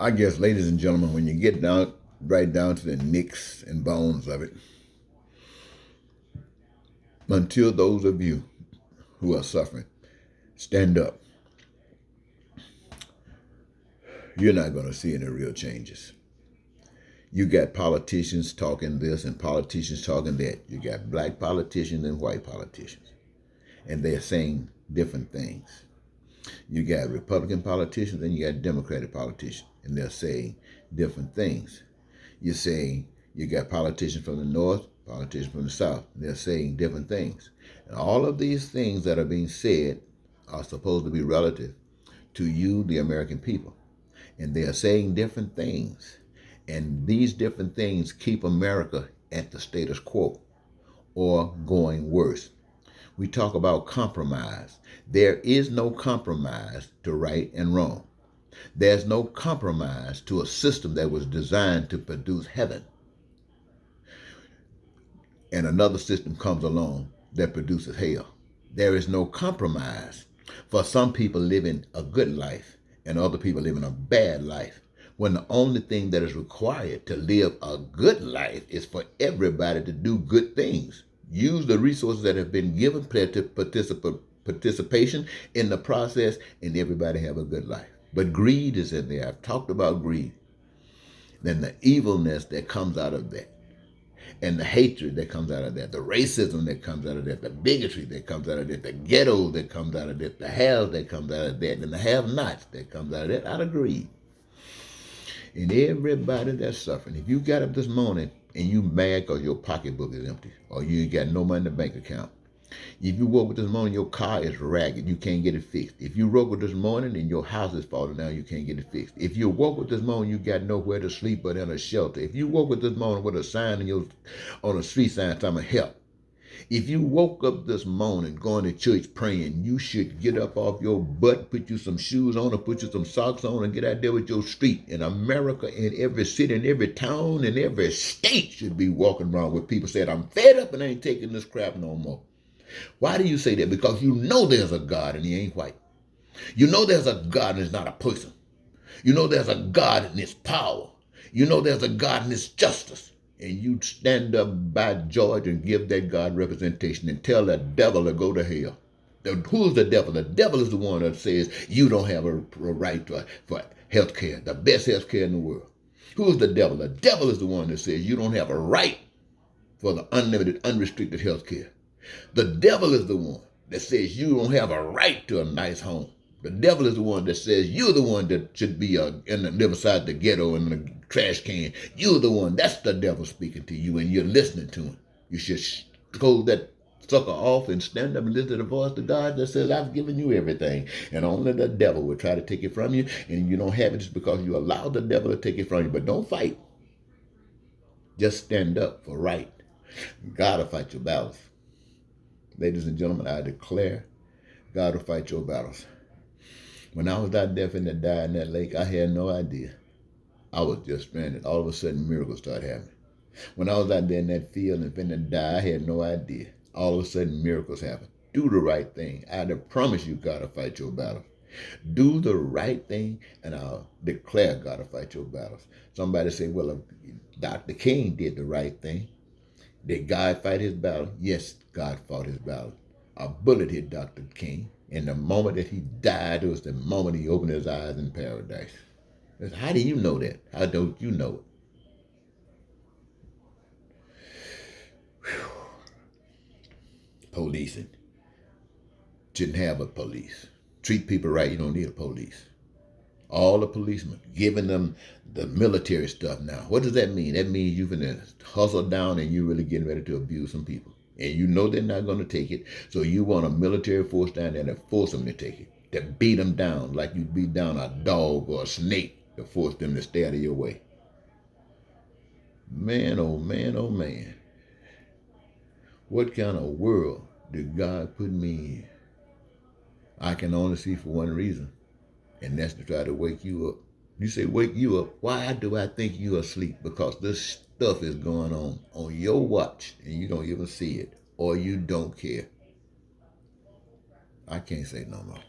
I guess, ladies and gentlemen, when you get down right down to the nicks and bones of it, until those of you who are suffering stand up, you're not going to see any real changes. You got politicians talking this and politicians talking that. You got black politicians and white politicians, and they're saying different things. You got Republican politicians and you got Democratic politicians, and they're saying different things. You're saying you got politicians from the North, politicians from the South, and they're saying different things. And all of these things that are being said are supposed to be relative to you, the American people. And they are saying different things. And these different things keep America at the status quo or going worse. We talk about compromise. There is no compromise to right and wrong. There's no compromise to a system that was designed to produce heaven. And another system comes along that produces hell. There is no compromise for some people living a good life and other people living a bad life, when the only thing that is required to live a good life is for everybody to do good things. Use the resources that have been given, participation in the process, and everybody have a good life. But greed is in there. I've talked about greed. Then the evilness that comes out of that, and the hatred that comes out of that, the racism that comes out of that, the bigotry that comes out of that, the ghetto that comes out of that, the haves that comes out of that, and the have-nots that comes out of that, out of greed. And everybody that's suffering, if you got up this morning and you mad because your pocketbook is empty or you ain't got no money in the bank account, if you woke up this morning, your car is ragged, you can't get it fixed. If you woke up this morning and your house is falling down, you can't get it fixed. If you woke up this morning, you got nowhere to sleep but in a shelter. If you woke up this morning with a sign on a street sign telling help. If you woke up this morning going to church praying, you should get up off your butt, put you some shoes on, or put you some socks on, and get out there with your street. In America, in every city, in every town, in every state should be walking around with people saying, I'm fed up and I ain't taking this crap no more. Why do you say that? Because you know there's a God and he ain't white. You know there's a God and it's not a person. You know there's a God and it's power. You know there's a God and it's justice. And you stand up by George and give that God representation and tell the devil to go to hell. Who's the devil? The devil is the one that says you don't have a right for health care, the best health care in the world. Who's the devil? The devil is the one that says you don't have a right for the unlimited, unrestricted health care. The devil is the one that says you don't have a right to a nice home. The devil is the one that says you're the one that should be live beside the ghetto in the trash can. You're the one. That's the devil speaking to you, and you're listening to him. You should hold that sucker off and stand up and listen to the voice of God that says, I've given you everything. And only the devil will try to take it from you, and you don't have it just because you allow the devil to take it from you. But don't fight. Just stand up for right. God will fight your battles. Ladies and gentlemen, I declare God will fight your battles. When I was out there finna die in that lake, I had no idea. I was just stranded. All of a sudden, miracles started happening. When I was out there in that field and finna die, I had no idea. All of a sudden, miracles happened. Do the right thing. I promise you God will fight your battles. Do the right thing, and I'll declare God will fight your battles. Somebody say, well, Dr. King did the right thing. Did God fight his battle? Yes, God fought his battle. A bullet hit Dr. King. And the moment that he died, it was the moment he opened his eyes in paradise. How do you know that? How don't you know it? Whew. Policing. Shouldn't have a police. Treat people right, you don't need a police. All the policemen, giving them the military stuff now. What does that mean? That means you're going to hustle down and you're really getting ready to abuse some people. And you know they're not going to take it, so you want a military force down there to force them to take it, to beat them down like you beat down a dog or a snake to force them to stay out of your way. Man, oh man, oh man. What kind of world did God put me in? I can only see for one reason, and that's to try to wake you up. You say, wake you up. Why do I think you're asleep? Because this stuff is going on your watch, and you don't even see it, or you don't care. I can't say no more.